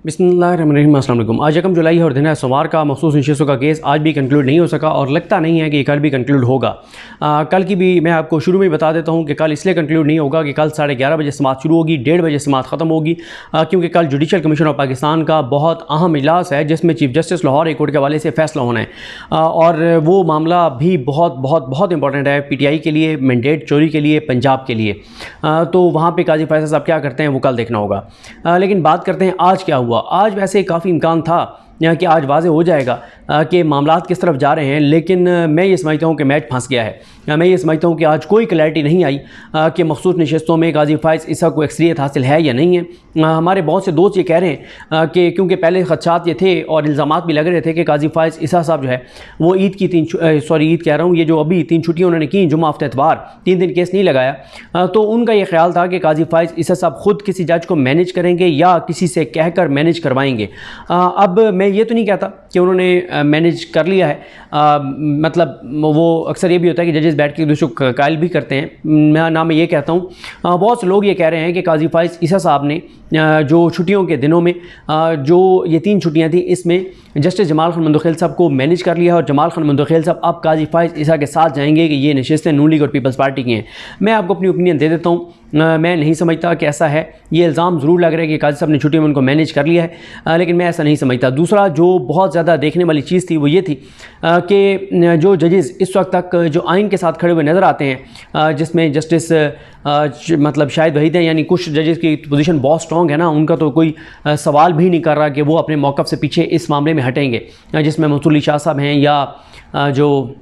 बिस्मिल्लाहिर्रहमानिर्रहीम। अस्सलाम वालेकुम। आज 1 जुलाई है और दिन है सोमवार का। मखसूस नशिस्तों का केस आज भी कंक्लूड नहीं हो सका और लगता नहीं है कि कल भी कंक्लूड होगा। कल की भी मैं आपको शुरू में ही बता देता हूँ कि कल इसलिए कंक्लूड नहीं होगा कि कल 11:30 बजे समाअत शुरू होगी, 1:30 बजे समाअत ख़त्म होगी, क्योंकि कल जुडिशल कमीशन ऑफ पाकिस्तान का बहुत अहम इजलास है जिसमें chief justice Lahore high court के हवाले से फ़ैसला होना है और वो मामला भी बहुत बहुत बहुत इंपॉर्टेंट है PTI के लिए, मैंडेट चोरी के लिए, पंजाब के लिए। तो वहाँ पर काजी फैसल साहब क्या करते हैं वो कल देखना होगा। लेकिन बात करते हैं आज क्या हुआ। आज वैसे काफ़ी इम्कान था कि आज वाज़े हो जाएगा कि मामलात किस तरफ जा रहे हैं, लेकिन मैं ये समझता हूँ कि मैच फंस गया है। मैं ये समझता हूँ कि आज कोई क्लैरिटी नहीं आई कि मखसूस नशिस्तों में काजी फ़ाइज़ ईसा को अक्सरियत हासिल है या नहीं है। हमारे बहुत से दोस्त ये कह रहे हैं कि क्योंकि पहले खदशात ये थे और इल्ज़ामात भी लग रहे थे कि काजी फ़ाइज़ ईसा साहब जो है वो ईद की ईद कह रहा हूँ, ये जो अभी 3 छुट्टियाँ उन्होंने की, जुम्मा हफ्ते इतवार, 3 दिन केस नहीं लगाया, तो उनका ये ख्याल था कि काजी फ़ाइज़ ईसा साहब ख़ुद किसी जज को मैनेज करेंगे या किसी से कहकर मैनेज करवाएंगे। अब मैं ये तो नहीं कहता कि उन्होंने मैनेज कर लिया है, मतलब वो अक्सर ये भी होता है कि जजेस बैठ के दूसरों को कायल भी करते हैं ना। मैं ये कहता हूँ बहुत से लोग ये कह रहे हैं कि काजी फ़ाइज़ ईसा साहब ने जो छुट्टियों के दिनों में जो ये 3 छुट्टियाँ थी इसमें जस्टिस जमाल खान मंदोखेल साहब को मैनेज कर लिया और जमाल खान मंदोखेल साहब अब काजी फ़ाइज़ ईसा के साथ जाएंगे कि ये नशिस्तें नून लीग और पीपल्स पार्टी की हैं। मैं आपको अपनी ओपिनियन दे देता हूँ, मैं नहीं समझता कि ऐसा है। ये इल्ज़ाम ज़रूर लग रहा है कि काजी साहब ने छुट्टियों में उनको मैनेज कर लिया है, लेकिन मैं ऐसा नहीं समझता। दूसरा जो बहुत ज़्यादा देखने वाली चीज़ थी वो ये थी कि जो जजेस इस वक्त तक जो आइन के साथ खड़े हुए नज़र आते हैं, जिसमें जस्टिस मतलब शाहिद वहीद हैं, यानी कुछ जजेस की पोजीशन बहुत स्ट्रॉन्ग है ना, उनका तो कोई सवाल भी नहीं कर रहा कि वो अपने मौक़िफ़ से पीछे इस मामले में हटेंगे, जिसमें मंसूर अली शाह साहब हैं या जो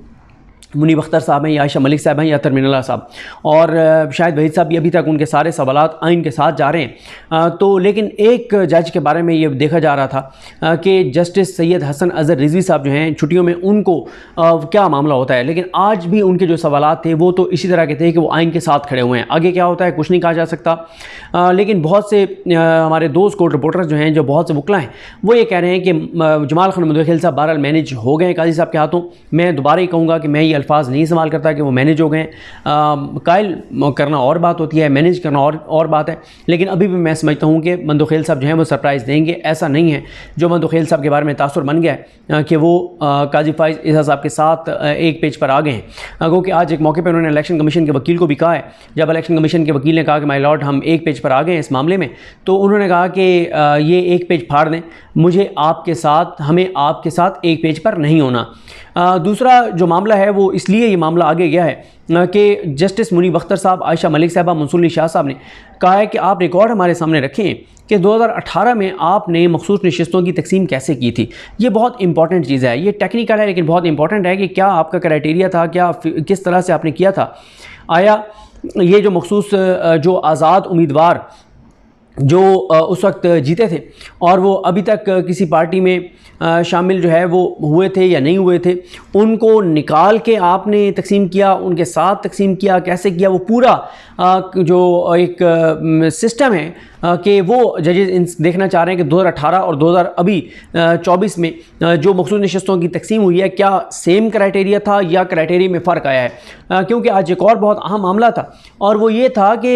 मुनीब अख्तर साहब हैं या आयशा मलिक साहब हैं या तरमीन साहब, और शायद वहीद साहब भी अभी तक उनके सारे सवालात आइन के साथ जा रहे हैं। तो लेकिन एक जज के बारे में ये देखा जा रहा था कि जस्टिस सैयद हसन अज़हर रिजवी साहब जो हैं छुट्टियों में, उनको क्या मामला होता है। लेकिन आज भी उनके जो सवालात थे वो तो इसी तरह के थे कि वो आइन के साथ खड़े हुए हैं। आगे क्या होता है कुछ नहीं कहा जा सकता। लेकिन बहुत से हमारे दोस्त कोर्ट रिपोर्टर्स जो हैं, जो बहुत से वकला हैं, वो ये कह रहे हैं कि जमाल खान मंदोखेल साहब बहरहाल मैनेज हो गए काजी साहब के हाथों। मैं दोबारा ही कहूँगा कि मैं ये अल्फाज नहीं इस्तेमाल करता कि वो मैनेज हो गए। कायल करना और बात होती है, मैनेज करना और बात है। लेकिन अभी भी मैं समझता हूँ कि मंदोखेल साहब जो हैं वो सरप्राइज़ देंगे। ऐसा नहीं है जो मंदोखेल साहब के बारे में तासुर बन गया है कि वो काजी फ़ाइज़ ईसा साहब के साथ एक पेज पर आ गए हैं, क्योंकि आज एक मौके पर उन्होंने इलेक्शन कमीशन के वकील को भी कहा है। जब इलेक्शन कमीशन के वकील ने कहा कि माय लॉर्ड हम एक पेज पर आ गए हैं इस मामले में, तो उन्होंने कहा कि ये एक पेज फाड़ दें, मुझे आपके साथ, हमें आपके साथ एक पेज पर नहीं होना। दूसरा जो मामला है वो इसलिए ये मामला आगे गया है कि जस्टिस मुनीब अख्तर साहब, आयशा मलिक साहबा, मंसूर अली शाह साहब ने कहा है कि आप रिकॉर्ड हमारे सामने रखें कि 2018 में आपने मखसूस नशिस्तों की तकसीम कैसे की थी। ये बहुत इंपॉर्टेंट चीज़ है, ये टेक्निकल है लेकिन बहुत इंपॉर्टेंट है कि क्या आपका क्राइटेरिया था, क्या किस तरह से आपने किया था। आया ये जो मखसूस जो आज़ाद उम्मीदवार जो उस वक्त जीते थे और वो अभी तक किसी पार्टी में शामिल जो है वो हुए थे या नहीं हुए थे, उनको निकाल के आपने तकसीम किया, उनके साथ तकसीम किया, कैसे किया, वो पूरा जो एक सिस्टम है कि वो जजेस देखना चाह रहे हैं कि 2018 और 2024 में जो मखसूस नशिस्तों की तकसीम हुई है, क्या सेम क्राइटेरिया था या क्राइटेरिया में फ़र्क आया है। क्योंकि आज एक और बहुत अहम मामला था और वो ये था कि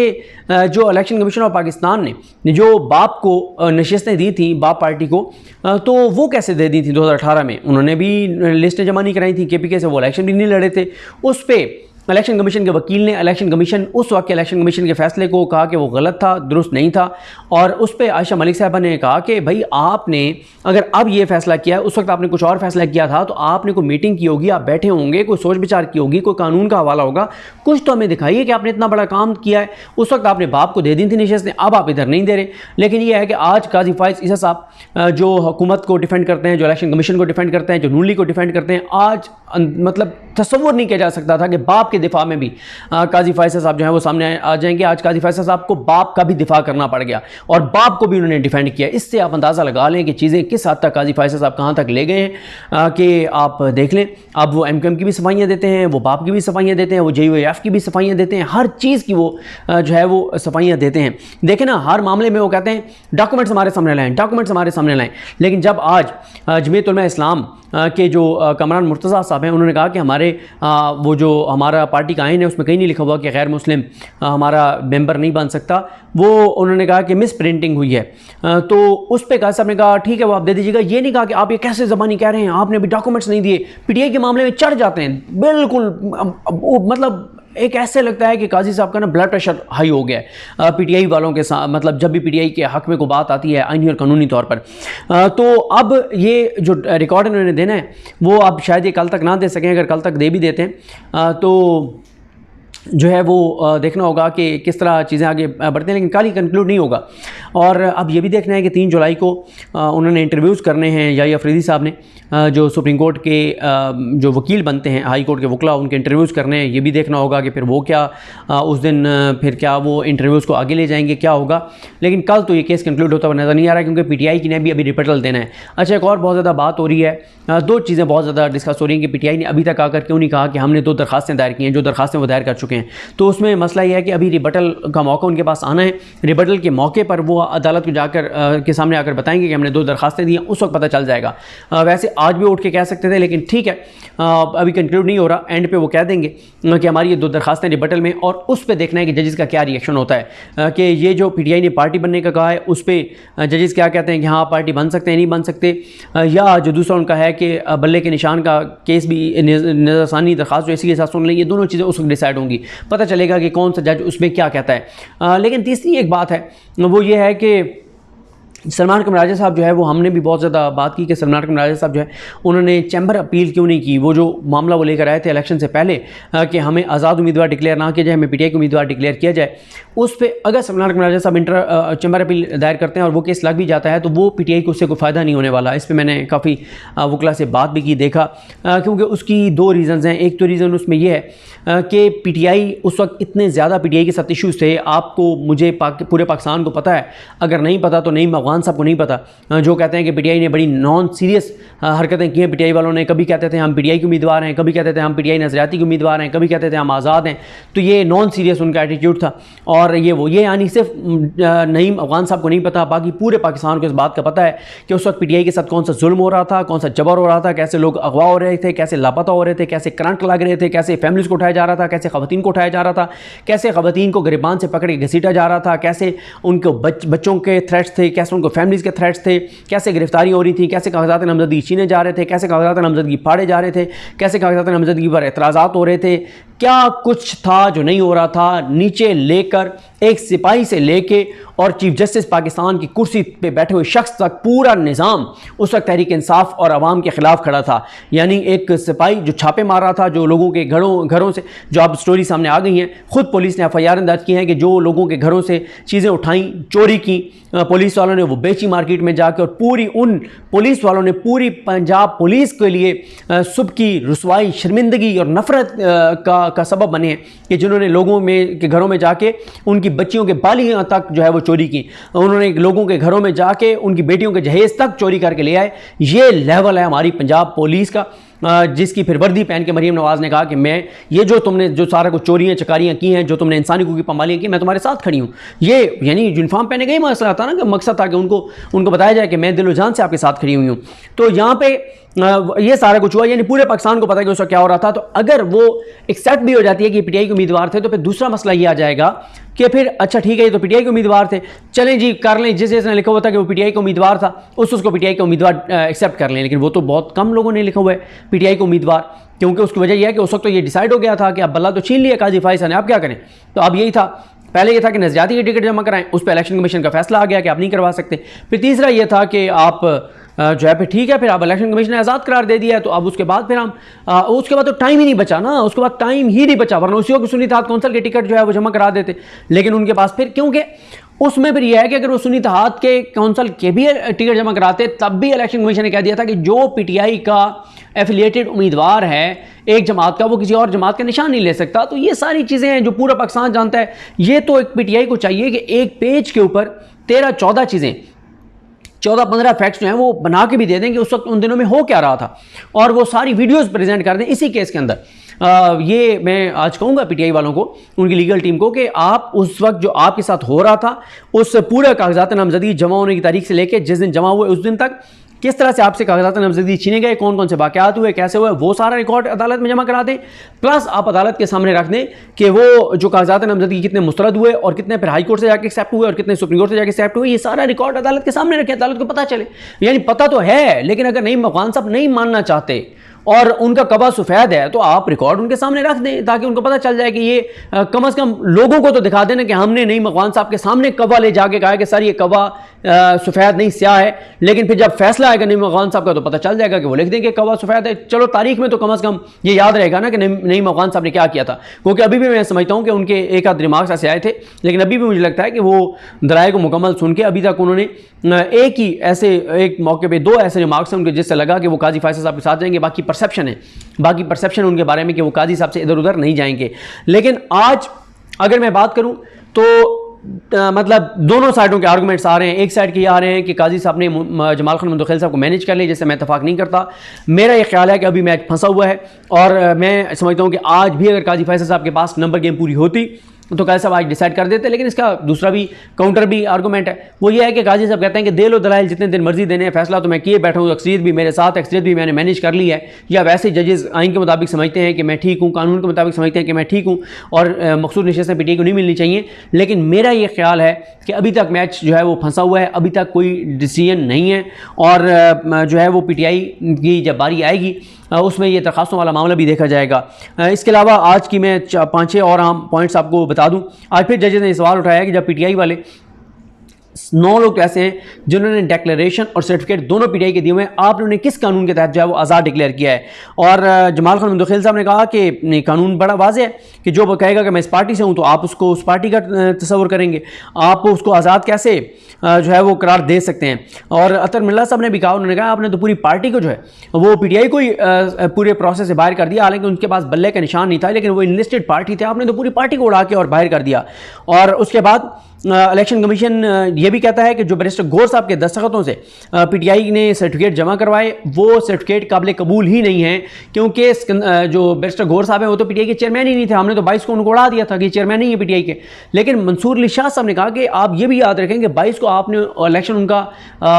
जो इलेक्शन कमीशन ऑफ पाकिस्तान ने जो बाप को नशिस्तें दी थी, बाप पार्टी को, तो वो कैसे दे दी थी 2018 में। उन्होंने भी लिस्टें जमा नहीं कराई थी, KPK से वो इलेक्शन भी नहीं लड़े थे। उस पर इलेक्शन कमीशन के वकील ने इलेक्शन कमीशन उस वक्त के इलेक्शन कमीशन के फ़ैसले को कहा कि वो गलत था, दुरुस्त नहीं था, और उस पर आयशा मलिक साहबा ने कहा कि भाई आपने अगर अब ये फ़ैसला किया है, उस वक्त आपने कुछ और फ़ैसला किया था, तो आपने कोई मीटिंग की होगी, आप बैठे होंगे, कोई सोच विचार की होगी, कोई कानून का हवाला होगा, कुछ तो हमें दिखाइए कि आपने इतना बड़ा काम किया है। उस वक्त आपने बाप को दे दी थी नशिस्तें, अब आप इधर नहीं दे रहे। लेकिन यह है कि आज काजी फ़ाइज़ ईसा साहब जो हुकूमत को डिफेंड करते हैं, जो इलेक्शन कमीशन को डिफेंड करते हैं, जो नून लीग को डिफेंड करते हैं, आज मतलब तसव्वुर नहीं किया जा सकता था कि बाप के दिफा में भी काजी फ़ाइज़ साहब जो है वो सामने आ जाएंगे। आज काजी फ़ाइज़ साहब को बाप का भी दिफा करना पड़ गया और बाप को भी उन्होंने डिफेंड किया। इससे आप अंदाज़ा लगा लें कि चीज़ें किस हद तक काजी फ़ाइज़ साहब कहाँ तक ले गए हैं कि आप देख लें। अब वो MKM की भी सफाइयाँ देते हैं, वो बाप की भी सफाइयाँ देते हैं, वो JUAF की भी सफाइयाँ देते हैं, हर चीज़ की वो जो है वो सफाइयाँ देते हैं। देखें ना, हर मामले में वो कहते हैं डॉक्यूमेंट्स हमारे सामने लाएँ, डॉक्यूमेंट्स हमारे सामने लाएँ। लेकिन जब आज जमीयत उलमा इस्लाम के जो कमरान मुर्तज़ा साहब हैं, उन्होंने कहा कि हमारे वो जो हमारा हमारा पार्टी का आइन है उसमें कहीं नहीं लिखा हुआ कि गैर मुस्लिम हमारा मेंबर नहीं बन सकता, वो उन्होंने कहा कि मिस प्रिंटिंग हुई है। तो उस पर काजी साहब ने कहा ठीक है वो आप दे दीजिएगा। ये नहीं कहा कि आप ये कैसे ज़बानी कह रहे हैं, आपने भी डॉक्यूमेंट्स नहीं दिए। पीटीआई के मामले में चढ़ जाते हैं बिल्कुल, मतलब एक ऐसे लगता है कि काजी साहब का ना ब्लड प्रेशर हाई हो गया है पीटीआई वालों के साथ, मतलब जब भी पीटीआई के हक में कोई बात आती है आईनी और कानूनी तौर पर। तो अब ये जो रिकॉर्ड इन्होंने देना है वो अब शायद ये कल तक ना दे सकें, अगर कल तक दे भी देते हैं तो जो है वो देखना होगा कि किस तरह चीज़ें आगे बढ़ती हैं, लेकिन कल ही कंक्लूड नहीं होगा। और अब ये भी देखना है कि 3 जुलाई को उन्होंने इंटरव्यूज़ करने हैं याहिया अफरीदी साहब ने, जो सुप्रीम कोर्ट के जो वकील बनते हैं, हाई कोर्ट के वकला, उनके इंटरव्यूज़ करने हैं। ये भी देखना होगा कि फिर वो क्या उस दिन फिर क्या वो इंटरव्यूज़ को आगे ले जाएंगे, क्या होगा। लेकिन कल तो ये केस कंक्लूड होता हुआ नज़र नहीं आ रहा, क्योंकि पीटीआई की ने भी अभी रिपटल देना है। अच्छा, एक और बहुत ज़्यादा बात हो रही है, 2 चीज़ें बहुत ज़्यादा डिस्कस हो रही हैं कि पीटीआई ने अभी तक आकर क्यों नहीं कहा कि हमने 2 दरखास्तें दायर की हैं, जो दरखास्तें वो दायर कर चुके हैं। तो उसमें मसला यह है कि अभी रिबटल का मौका उनके पास आना है। रिबटल के मौके पर वो अदालत को जाकर के सामने आकर बताएंगे कि हमने 2 दरखास्तें दी हैं, उस वक्त पता चल जाएगा। वैसे आज भी उठ के कह सकते थे, लेकिन ठीक है अभी कंक्लूड नहीं हो रहा, एंड पे वो कह देंगे कि हमारी ये 2 दरखास्तें रिबटल में, और उस पर देखना है कि जजेस का क्या रिएक्शन होता है कि ये जो पीटीआई ने पार्टी बनने का कहा है उस पर जजेस क्या कहते हैं कि हाँ पार्टी बन सकते हैं, नहीं बन सकते, या जो दूसरा उनका है कि बल्ले के निशान का केस भी नज़रसानी दरखास्त जो इसी के साथ सुन लें, ये दोनों चीज़ें उस वक्त डिसाइड होंगी, पता चलेगा कि कौन सा जज उसमें क्या कहता है। लेकिन तीसरी एक बात है वो ये है कि सलमान कमर राजा साहब जो है वो हमने भी बहुत ज़्यादा बात की कि सलमान कमर राजा साहब जो है उन्होंने चैम्बर अपील क्यों नहीं की। वो जो मामला वो लेकर आए थे इलेक्शन से पहले कि हमें आज़ाद उम्मीदवार डिक्लेयर ना किया जाए, हमें पीटीआई को उम्मीदवार डिक्लेयर किया जाए, उस पर अगर सलमान कमर राजा साहब चैम्बर अपील दायर करते हैं और वो केस लग भी जाता है तो वो पीटीआई को उससे कोई फ़ायदा नहीं होने वाला। इस पर मैंने काफ़ी वकला से बात भी की, देखा, क्योंकि उसकी 2 रीज़न्स हैं। एक तो रीज़न उसमें यह है कि पीटीआई उस वक्त इतने ज़्यादा पीटीआई के साथ इशूज़ थे, आपको मुझे पूरे पाकिस्तान को पता है, अगर नहीं पता तो नईम अफगान साहब को नहीं पता, जो कहते हैं कि पीटीआई ने बड़ी नॉन सीरियस हरकतें की हैं। पीटीआई वालों ने कभी कहते थे हम पीटीआई के उम्मीदवार हैं, कभी कहते थे हम पीटीआई नजरियाती के उम्मीदवार हैं, कभी कहते थे हम आज़ाद हैं। तो ये नॉन सीरियस उनका एटीट्यूड था। और ये यानी सिर्फ नईम अफगान साहब को नहीं पता, बाकी पूरे पाकिस्तान को इस बात का पता है कि उस वक्त पीटीआई के साथ कौन सा जुल्म हो रहा था, कौन सा जबर हो रहा था, कैसे लोग अगवा हो रहे थे, कैसे लापता हो रहे थे, कैसे करंट लग रहे थे, कैसे फैमिलीज़ को उठाया जा रहा था, कैसे ख़वातीन को उठाया जा रहा था, कैसे ख़वातीन को गिरबान से पकड़ के घसीटा जा रहा था, कैसे उनको बच्चों के थ्रेट्स थे, कैसे उनको फैमिलीज़ के थ्रेट्स थे, कैसे गिरफ्तारी हो रही थी, कैसे कागजात नामजदगी छीने जा रहे थे, कैसे कागजात नामजदगी फाड़े जा रहे थे, कैसे कागजात नामजदगी पर एतराज़ात हो रहे थे, क्या कुछ था जो नहीं हो रहा था। नीचे लेकर एक सिपाही से लेके और चीफ जस्टिस पाकिस्तान की कुर्सी पे बैठे हुए शख्स तक पूरा निज़ाम उस वक्त तहरीक इंसाफ और आवाम के ख़िलाफ़ खड़ा था। यानी एक सिपाही जो छापे मार रहा था, जो लोगों के घरों से, जो अब स्टोरी सामने आ गई हैं, ख़ुद पुलिस ने FIR दर्ज की है कि जो लोगों के घरों से चीज़ें उठाई, चोरी की, पुलिस वालों ने वो बेची मार्केट में जाकर, और पूरी उन पुलिस वालों ने पूरी पंजाब पुलिस के लिए सुबह की रुसवाई, शर्मिंदगी और नफ़रत का सबब बने हैं कि जिन्होंने लोगों में के घरों में जाके उनकी बच्चियों के बालियाँ तक जो है वो चोरी की, उन्होंने लोगों के घरों में जाके उनकी बेटियों के जहेज़ तक चोरी करके ले आए। ये लेवल है हमारी पंजाब पुलिस का, जिसकी फिर वर्दी पहन के मरीम नवाज़ ने कहा कि मैं ये जो तुमने जो सारा कुछ चोरियाँ चकारियाँ की हैं, जो तुमने इंसानी हकूक़ की पामालियाँ की, मैं तुम्हारे साथ खड़ी हूँ। ये यानी यूनिफॉर्म पहने का ही मसला था ना, कि मकसद था कि उनको बताया जाए कि मैं दिलो जान से आपके साथ खड़ी हुई हूँ। तो यहाँ पे ये सारा कुछ हुआ, यानी पूरे पाकिस्तान को पता है कि उसका क्या हो रहा था। तो अगर वो एक्सेप्ट भी हो जाती है कि पीटीआई के उम्मीदवार थे, तो फिर दूसरा मसला ये आ जाएगा कि फिर अच्छा ठीक है ये तो पीटीआई के उम्मीदवार थे, चलें जी कर लें, जिसने लिखा हुआ था कि वो पीटीआई का उम्मीदवार था उसको पीटीआई का उम्मीदवार एक्सेप्ट कर लें। लेकिन वो तो बहुत कम लोगों ने लिखा हुआ है पीटीआई का उम्मीदवार, क्योंकि उसकी वजह यह है कि उस वक्त तो ये डिसाइड हो गया था कि अब बल्ला तो छीन लिया काजी फाइज़ ने, आप क्या करें। तो अब यही था, पहले ये था कि नज़रियाती की टिकट जमा कराएं, उस पर इलेक्शन कमीशन का फैसला आ गया कि आप नहीं करवा सकते। फिर तीसरा ये था कि आप जो है फिर ठीक है, फिर आप इलेक्शन कमीशन ने आज़ाद करार दे दिया है, तो अब उसके बाद फिर हम उसके बाद तो टाइम ही नहीं बचा ना, उसके बाद टाइम ही नहीं बचा, वरना उसी को सुनी तहात कौंसल के टिकट जो है वो जमा करा देते। लेकिन उनके पास फिर, क्योंकि उसमें फिर यह है कि अगर वो सुनी तहात के कौंसल के भी टिकट जमा कराते, तब भी इलेक्शन कमीशन ने कह दिया था कि जो पीटीआई का एफिलिएटेड उम्मीदवार है एक जमात का, वो किसी और जमात का निशान नहीं ले सकता। तो ये सारी चीज़ें हैं जो पूरा पाकिस्तान जानता है। ये तो एक पीटीआई को चाहिए कि एक पेज के ऊपर 13-14 चीज़ें, 14-15 फैक्ट्स जो हैं वो बना के भी दे दें कि उस वक्त उन दिनों में हो क्या रहा था, और वो सारी वीडियोस प्रेजेंट कर दें इसी केस के अंदर। ये मैं आज कहूँगा पीटीआई वालों को, उनकी लीगल टीम को, कि आप उस वक्त जो आपके साथ हो रहा था उस पूरे कागजात नामजदगी जमा होने की तारीख से लेकर जिस दिन जमा हुए उस दिन तक किस तरह से आपसे कागजात नामजदगी छीने गए, कौन कौन से वाक़यात हुए, कैसे हुए, वो सारा रिकॉर्ड अदालत में जमा करा दें। प्लस आप अदालत के सामने रख दें कि वो जो कागजात नामजदगी कितने मुस्तरद हुए और कितने फिर हाई कोर्ट से जाके एक्सेप्ट हुए और कितने सुप्रीम कोर्ट से जाके एक्सेप्ट हुए, ये सारा रिकॉर्ड अदालत के सामने रखें, अदालत को पता चले। यानी पता तो है, लेकिन अगर नईम अफगान साहब नहीं मानना चाहते और उनका कबा सफ़ेद है तो आप रिकॉर्ड उनके सामने रख दें ताकि उनको पता चल जाए कि ये कम से कम लोगों को तो दिखा देना कि हमने नईम अफगान साहब के सामने कबा ले जाके कहा कि सर ये कबा सफ़ेद नहीं स्याह है। लेकिन फिर जब फैसला आएगा नईम अफगान साहब का तो पता चल जाएगा कि वो लिख देंगे कबा सफ़ेद है। चलो तारीख में तो कम से कम ये याद रहेगा ना कि नईम अफगान साहब ने क्या किया था, क्योंकि अभी भी मैं समझता हूँ कि उनके एक आध दिमाग ऐसे आए थे, लेकिन अभी भी मुझे लगता है कि वो दलाइल को मुकम्मल सुन के अभी तक उन्होंने एक ही ऐसे एक मौके पर 2 ऐसे रिमार्क्स हैं उनके जिससे लगा कि वो काजी फैसल साहब के साथ जाएंगे। बाकी परसेप्शन है, बाकी परसेप्शन उनके बारे में कि वो काजी साहब से इधर उधर नहीं जाएंगे। लेकिन आज अगर मैं बात करूं तो मतलब दोनों साइडों के आर्गुमेंट्स आ रहे हैं। एक साइड के ये आ रहे हैं कि काजी साहब ने जमाल खान मुंतखिल साहब को मैनेज कर लिया, जिससे मैं इत्तेफाक नहीं करता। मेरा ये ख्याल है कि अभी मैच फंसा हुआ है और मैं समझता हूँ कि आज भी अगर काजी फैसल साहब के पास नंबर गेम पूरी होती तो काजी साहब आज डिसाइड कर देते। लेकिन इसका दूसरा भी काउंटर भी आर्गूमेंट है, वो ये है कि काजी साहब कहते हैं कि दे लो दलाइल जितने दिन मर्जी देने हैं, फैसला तो मैं किए बैठा हूँ, अक्सरियत भी मेरे साथ, अक्सरियत भी मैंने मैनेज कर ली है। या वैसे जजेस आइन के मुताबिक समझते हैं कि मैं ठीक हूँ, कानून के मुताबिक समझते हैं कि मैं ठीक हूँ और मखसूस नशिस्तें पीटीआई को नहीं मिलनी चाहिए। लेकिन मेरा ये ख्याल है कि अभी तक मैच जो है वो फंसा हुआ है, अभी तक कोई डिसीजन नहीं है और जो है वो पीटीआई की जब बारी आएगी उसमें ये दरखास्तों वाला मामला भी देखा जाएगा। इसके अलावा आज की मैं 5-6 और अहम पॉइंट्स आपको बता दूं। आज फिर जजेस ने सवाल उठाया कि जब पीटीआई वाले 9 लोग ऐसे हैं जिन्होंने डिक्लेरेशन और सर्टिफिकेट दोनों पीटीआई के दिए हुए हैं, आपने उन्हें किस कानून के तहत जो है वो आज़ाद डिक्लेयर किया है। और जमाल खान मुंतखिल साहब ने कहा कि कानून बड़ा वाज़ेह है कि जो वो कहेगा कि मैं इस पार्टी से हूँ तो आप उसको उस पार्टी का तस्वर करेंगे, आप उसको आज़ाद कैसे जो है वो करार दे सकते हैं। और अतर मिल्ला साहब ने भी कहा, उन्होंने कहा आपने तो पूरी पार्टी को जो है वो पीटीआई को ही पूरे प्रोसेस से बाहर कर दिया, हालांकि उनके पास बल्ले का निशान नहीं था, लेकिन वो इनलिस्टेड पार्टी थे, आपने तो पूरी पार्टी को उड़ा के और बाहर कर दिया। और उसके बाद इलेक्शन कमीशन ये भी कहता है कि जो बैरिस्टर गौर साहब के दस्तखतों से पीटीआई ने सर्टिफिकेट जमा करवाए वो सर्टिफिकेट काबिल कबूल ही नहीं है, क्योंकि जो बैरिस्टर गौर साहब हैं वो तो पीटीआई के चेयरमैन ही नहीं थे। हमने तो 22 को उनको उड़ा दिया था कि चेयरमैन नहीं है पीटीआई के। लेकिन मंसूर अली शाह साहब ने कहा कि आप ये भी याद रखें कि 22 को आपने इलेक्शन उनका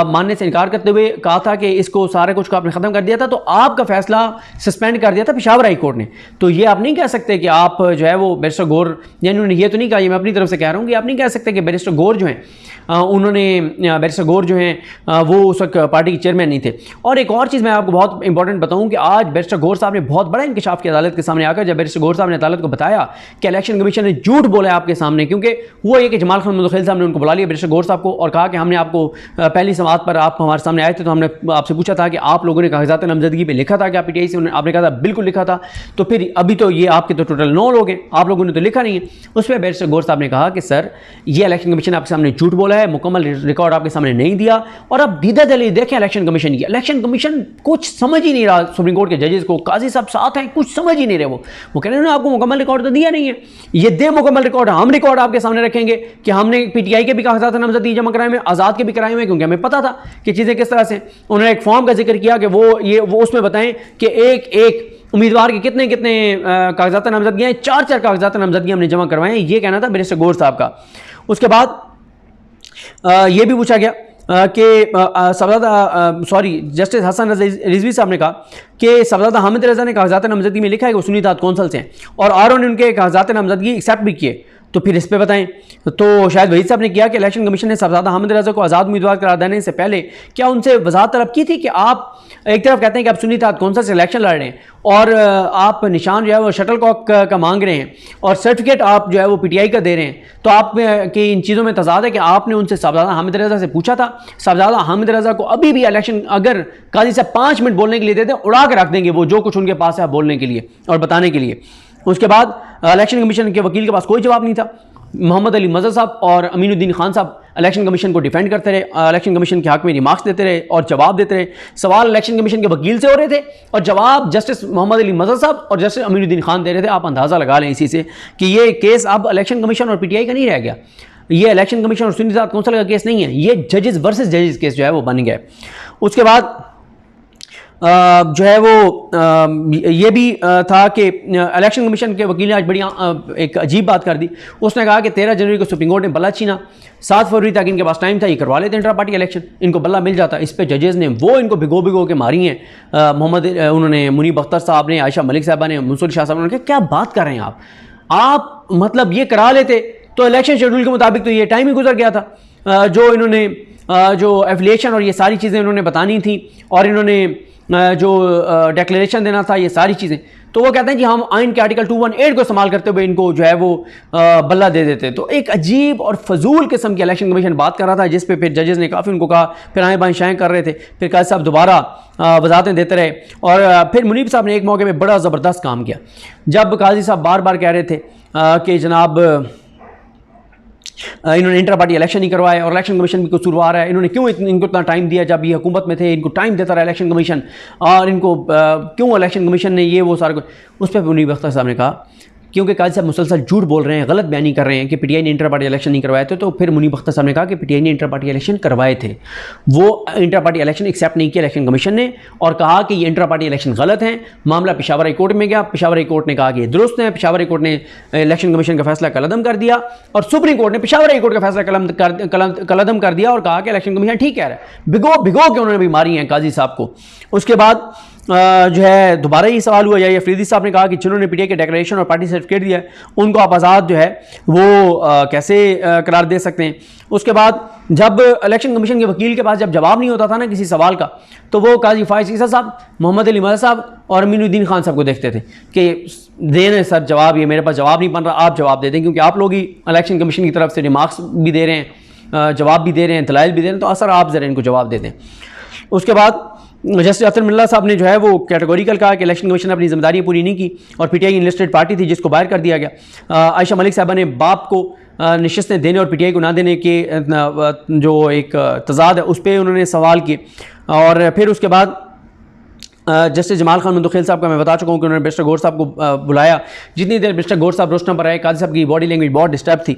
मानने से इनकार करते हुए कहा था कि इसको सारे कुछ को आपने ख़त्म कर दिया था, तो आपका फैसला सस्पेंड कर दिया था पेशावर हाई कोर्ट ने। तो ये आप नहीं कह सकते कि आप जो है वो बैरिस्टर गौर, यानी उन्होंने ये तो नहीं कहा, ये मैं अपनी तरफ से कह रहा हूँ कि आप नहीं कह सकते कि बैरिस्टर गौर जो हैं उन्होंने बैरिस्टर गौर जो हैं वो उस वक्त पार्टी के चेयरमैन नहीं थे। और एक और चीज़ मैं आपको बहुत इंपॉर्टेंट बताऊं कि आज बैरिस्टर गौर साहब ने बहुत बड़ा इंकशाफ किया अदालत के सामने आकर, जब बैरिस्टर गौर साहब ने अदालत को बताया कि इलेक्शन कमीशन ने झूठ बोला है आपके सामने, क्योंकि वो ये कि जमाल खान मुंतखिल साहब ने उनको बुला लिया बैरिस्टर गौर साहब को और कहा कि हमने आपको पहली समाअत पर आप हमारे सामने आए थे तो हमने आपसे पूछा था कि आप लोगों ने कागजात नामजदगी पे लिखा था कि आप पीटीआई से, आपने कहा था बिल्कुल लिखा था। तो फिर अभी तो ये आपके तो टोटल 9 लोग हैं, आप लोगों ने तो लिखा नहीं है। उस पर बैरिस्टर गौर साहब ने कहा कि सर ये इलेक्शन कमीशन आपके सामने झूठ बोला है, मुकम्मल रिकॉर्ड आपके सामने नहीं दिया। और अब दीदा दली देखें इलेक्शन कमीशन की, इलेक्शन कमीशन कुछ समझ ही नहीं रहा सुप्रीम कोर्ट के जजेस को, काजी साहब साथ हैं, कुछ समझ ही नहीं रहे। वो कह रहे हैं आपको मुकम्मल रिकॉर्ड तो दिया नहीं है, ये दे मुकम्मल रिकॉर्ड, हम रिकॉर्ड आपके सामने रखेंगे कि हमने पीटीआई के भी कागजात नामजदगी जमा कराए हुए, आज़ाद के भी कराए हुए, क्योंकि हमें पता था कि चीज़ें किस तरह से। उन्होंने एक फॉर्म का जिक्र किया कि वो उसमें बताएं कि एक उम्मीदवार के कितने कितने कागजात नामजदगियाँ, 4 कागजात नामजदगियाँ हमने जमा करवाएं, ये कहना था बैरिस्टर गौर साहब का। उसके बाद ये भी पूछा गया कि जस्टिस हसन रिजवी साहब ने कहा कि सफजादा हामिद रजा ने कागजात नामजदगी में लिखा है कि वो सुन्नी इत्तेहाद कौंसल से हैं और आरओ ने उनके कागजात नामजदगी एक्सेप्ट भी किए, तो फिर इस पे बताएं। तो शायद वहीद साहब ने किया कि इलेक्शन कमीशन ने सफजादा हामिद रजा को आज़ाद उम्मीदवार करार देने से पहले क्या उनसे वजाहत तलब की थी कि आप एक तरफ कहते हैं कि आप सुन्नी इत्तेहाद कौंसल से इलेक्शन लड़ रहे हैं और आप निशान जो है वो शटल कॉक का मांग रहे हैं और सर्टिफिकेट आप जो है वो पीटीआई का दे रहे हैं, तो आप की इन चीज़ों में तजाद है कि आपने उनसे सफजादा हामिद रजा से पूछा था। सफजादा हामिद रजा को अभी भी इलेक्शन अगर काजी से 5 मिनट बोलने के लिए देते हैं, उड़ा के रख देंगे वो जो कुछ उनके पास है बोलने के लिए और बताने के लिए। उसके बाद इलेक्शन कमीशन के वकील के पास कोई जवाब नहीं था। मोहम्मद अली मजहर साहब और अमीनुद्दीन खान साहब इलेक्शन कमीशन को डिफेंड करते रहे, इलेक्शन कमीशन के हक में रिमार्क्स देते रहे और जवाब देते रहे। सवाल इलेक्शन कमीशन के वकील से हो रहे थे और जवाब जस्टिस मोहम्मद अली मजहर साहब और जस्टिस अमीनुद्दीन खान दे रहे थे। आप अंदाज़ा लगा लें इसी से कि ये केस अब इलेक्शन कमीशन और पीटीआई का नहीं रह गया, ये इलेक्शन कमीशन और सुन्नी इत्तेहाद कौंसिल का केस नहीं है, ये जजेस वर्सेस जजेस केस जो है वो बन गया। उसके बाद जो है वो ये भी था कि इलेक्शन कमीशन के वकील ने आज बड़ी एक अजीब बात कर दी। उसने कहा कि 13 जनवरी को सुप्रीम कोर्ट ने बल्ला छीना, 7 फरवरी तक इनके पास टाइम था, ये करवा लेते इंटर पार्टी इलेक्शन, इनको बल्ला मिल जाता। इस पर जजेस ने वो इनको भिगो भिगो के मारी हैं। उन्होंने मुनीब अख्तर साहब ने, आयशा मलिक साहबा ने, मुंसुर शाह साहब ने कहा क्या बात कर रहे हैं आप मतलब ये करा लेते तो इलेक्शन शेड्यूल के मुताबिक तो ये टाइम ही गुजर गया था। जो इन्होंने जो एफिलिएशन और ये सारी चीज़ें इन्होंने बतानी थी और इन्होंने जो डिक्लेरेशन देना था, ये सारी चीज़ें, तो वो कहते हैं कि हम आइन के आर्टिकल 218 को इस्तेमाल करते हुए इनको जो है वो बल्ला दे देते। तो एक अजीब और फजूल किस्म की इलेक्शन कमीशन बात कर रहा था, जिस पे फिर जजेस ने काफ़ी उनको कहा, फिर आए बाएँ शाएँ कर रहे थे। फिर काजी साहब दोबारा वजाहतें देते रहे और फिर मुनीब साहब ने एक मौके पर बड़ा ज़बरदस्त काम किया। जब काजी साहब बार बार कह रहे थे कि जनाब इन्होंने इंटर पार्टी इलेक्शन नहीं करवाए और इलेक्शन कमीशन भी कसूरवार है, इन्होंने क्यों इनको इतना टाइम दिया, जब ये हुकूमत में थे इनको टाइम देता रहा इलेक्शन कमीशन, और इनको क्यों इलेक्शन कमीशन ने ये वो सारा कुछ। उस पर मुनीब अख्तर साहब ने कहा क्योंकि काजी साहब मुसलसल झूठ बोल रहे हैं, गलत बयानी कर रहे हैं कि पीटीआई ने इंटर पार्टी इलेक्शन नहीं करवाए थे। तो फिर मुनीब अख्तर साहब ने कहा कि पीटीआई ने इंटर पार्टी इलेक्शन करवाए थे, वो इंटर पार्टी इलेक्शन एक्सेप्ट नहीं किया इलेक्शन कमीशन ने, और कहा कि ये इंटर पार्टी इलेक्शन गलत हैं। मामला पेशावर हाई कोर्ट में गया, पेशावर हाई कोर्ट ने कहा कि ये दुरुस्त है, पेशावर हाई कोर्ट ने इलेक्शन कमीशन का फैसला कलअदम कर दिया, और सुप्रीम कोर्ट ने पेशावर हाई कोर्ट का फैसला कलअदम कर दिया और कहा कि इलेक्शन कमीशन ठीक कह रहा है। भिगो भिगो के उन्होंने भी मारी हैं काजी साहब को। उसके बाद जो है दोबारा ही सवाल हुआ, या अफरीदी साहब ने कहा कि जिन्होंने पीटीआई के डिक्लेरेशन और पार्टी सर्टिफिकेट दिया है उनको आप आज़ाद जो है वो कैसे करार दे सकते हैं। उसके बाद जब इलेक्शन कमीशन के वकील के पास जब जवाब नहीं होता था ना किसी सवाल का, तो वो काजी फायज ईसा साहब, मोहम्मद अली मदद साहब और अमीनुद्दीन खान साहब को देखते थे कि देने सर जवाब, ये मेरे पास जवाब नहीं बन रहा, आप जवाब दे दें, क्योंकि आप लोग ही इलेक्शन कमीशन की तरफ से रिमार्क्स भी दे रहे हैं, जवाब भी दे रहे हैं, दलाइल भी दे रहे हैं, तो असर आप ज़रा इनको जवाब दे दें। उसके बाद जस्टिस अतर मिल्ला साहब ने जो है वो कैटेगोरिकल कहा कि इलेक्शन कमीशन ने अपनी जिम्मेदारी पूरी नहीं की और पीटीआई इनलिस्टेड पार्टी थी जिसको बाहर कर दिया गया। आयशा मलिक साहबा ने बाप को नशिस्तें देने और पीटीआई को ना देने के जो एक तजाद है उस पर उन्होंने सवाल किए। और फिर उसके बाद जस्टिस जमाल खान मंदुखेल साहब का मैं बता चुका हूँ कि उन्होंने मिस्टर गौर साहब को बुलाया। जितनी देर मिस्टर गौर साहब रोस्टर पर आए, काजी साहब की बॉडी लैंग्वेज बहुत डिस्टर्ब थी,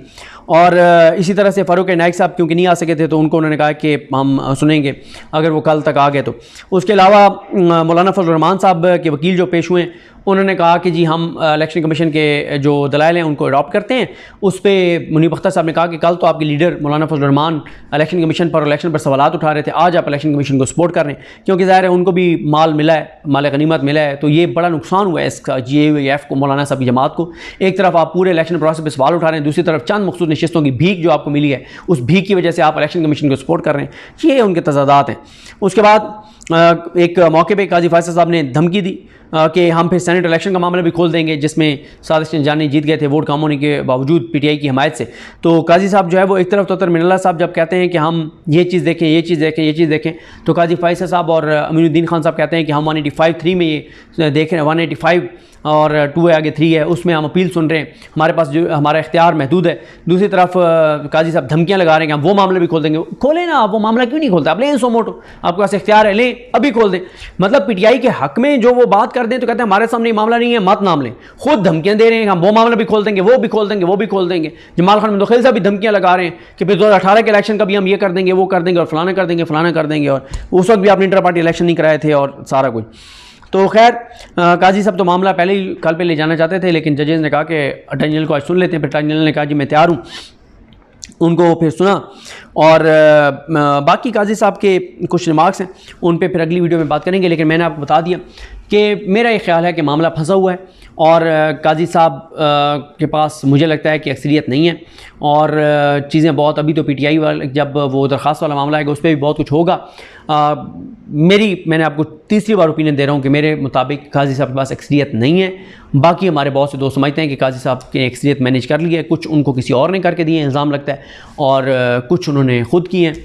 और इसी तरह से फ़ारूक नाइक साहब क्योंकि नहीं आ सके थे तो उनको उन्होंने कहा कि हम सुनेंगे अगर वो कल तक आ गए तो। उसके अलावा मौलाना फजल रहमान साहब के वकील जो पेश हुए उन्होंने कहा कि जी हम इलेक्शन कमीशन के जो दलाइल हैं उनको अडॉप्ट करते हैं। उस पर मुनीब अख्तर साहब ने कहा कि कल तो आपके लीडर मौलाना फजल रहमान इलेक्शन कमीशन पर इलेक्शन पर सवालात उठा रहे थे, आज आप इलेक्शन कमीशन को सपोर्ट कर रहे हैं, क्योंकि ज़ाहिर है उनको भी माल मिला है, माल गनीमत मिला है, तो ये बड़ा नुकसान हुआ है इसका GAF को, मौलाना साहब की जमात को। एक तरफ आप पूरे इलेक्शन प्रोसेस पर सवाल उठा रहे हैं, दूसरी तरफ चंद मखसूस नशिस्तों की भीख जो आपको मिली है उस भीख की वजह से आप इलेक्शन कमीशन को सपोर्ट कर रहे हैं। ये उनके तजादात हैं। उसके बाद एक मौके पर काजी फायज साहब ने धमकी दी कि हम फिर सेनेट इलेक्शन का मामला भी खोल देंगे जिसमें सादिक चंजानी जीत गए थे वोट कम होने के बावजूद पीटीआई की हमायत से। तो काजी साहब जो है वो एक तरफ तो मिनल्ला साहब जब कहते हैं कि हम ये चीज़ देखें, ये चीज़ देखें, ये चीज़ देखें, तो काजी फायज साहब और अमीनुद्दीन खान साहब कहते हैं कि हम 185(3) में ये देख रहे हैं, 185 और 2 है आगे 3 है, उसमें हम अपील सुन रहे हैं, हमारे पास जो हमारा इख्तियार महदूद है। दूसरी तरफ काजी साहब धमकियाँ लगा रहे हैं कि हम वो मामला भी खोल देंगे। खोलें ना, आप वो मामला क्यों नहीं खोलते, आप लें सो मोटो, आपके पास इख्तियार है, लें अभी खोल दें। मतलब पीटीआई के हक में जो वो बात कर दें तो कहते हैं हमारे सामने मामला नहीं है, मत नाम लें। खुद धमकियाँ दे रहे हैं हम वो मामला भी खोल देंगे, वो भी खोल देंगे, वो भी खोल देंगे। जमाल खान मंदुखेल साहब भी धमकियाँ लगा रहे हैं कि फिर 2018 के इलेक्शन का भी हम ये कर देंगे, वो कर देंगे और फलाना कर देंगे, फलाना कर देंगे, और उस वक्त भी आपने इंटर पार्टी इलेक्शन नहीं कराए थे और सारा कुछ। तो खैर काजी साहब तो मामला पहले ही कल पे ले जाना चाहते थे, लेकिन जजेस ने कहा कि अटॉर्नी जनरल को आज सुन लेते हैं। फिर अटॉर्नी जनरल ने कहा जी मैं तैयार हूँ, उनको फिर सुना। और बाकी काजी साहब के कुछ रिमार्क्स हैं उन पे फिर अगली वीडियो में बात करेंगे, लेकिन मैंने आपको बता दिया कि मेरा ये ख्याल है कि मामला फंसा हुआ है और काजी साहब के पास मुझे लगता है कि अक्सरियत नहीं है, और चीज़ें बहुत अभी तो पीटीआई वाले जब वो दरख्वास्त वाला मामला आएगा उस पर भी बहुत कुछ होगा। मैंने आपको तीसरी बार ओपिनियन दे रहा हूँ कि मेरे मुताबिक काजी साहब के पास अक्सरियत नहीं है। बाकी हमारे बहुत से दोस्त समझते हैं कि काजी साहब की अक्सरियत मैनेज कर ली है, कुछ उनको किसी और ने करके दिए इल्ज़ाम लगता है, और कुछ उन्होंने ख़ुद किए हैं,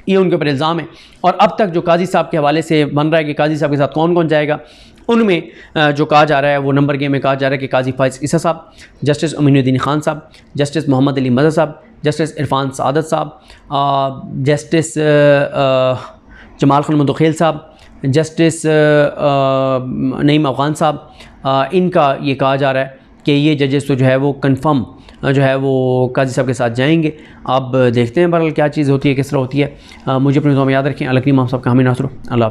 ये उनके ऊपर इल्ज़ाम है। और अब तक जो काजी साहब के हवाले से बन रहा है कि काजी साहब के साथ कौन कौन जाएगा, उनमें जो कहा जा रहा है वो नंबर गेम में कहा जा रहा है कि काजी फायज ईसा साहब, जस्टिस अमीनुद्दीन खान साहब, जस्टिस मोहम्मद अली मदद साहब, जस्टिस इरफान सादत साहब, जस्टिस जमाल खान मंदुखेल साहब, जस्टिस नईम अफ़गान साहब, इनका ये कहा जा रहा है कि ये जजेस तो जो है वो कन्फर्म जो है वो काजी साहब के साथ जाएंगे। अब देखते हैं बहरहाल क्या चीज़ होती है, किस तरह होती है। मुझे अपनी दुआ में याद रखें। अलग इमाम साहब का हमें नासरो। अल्लाह।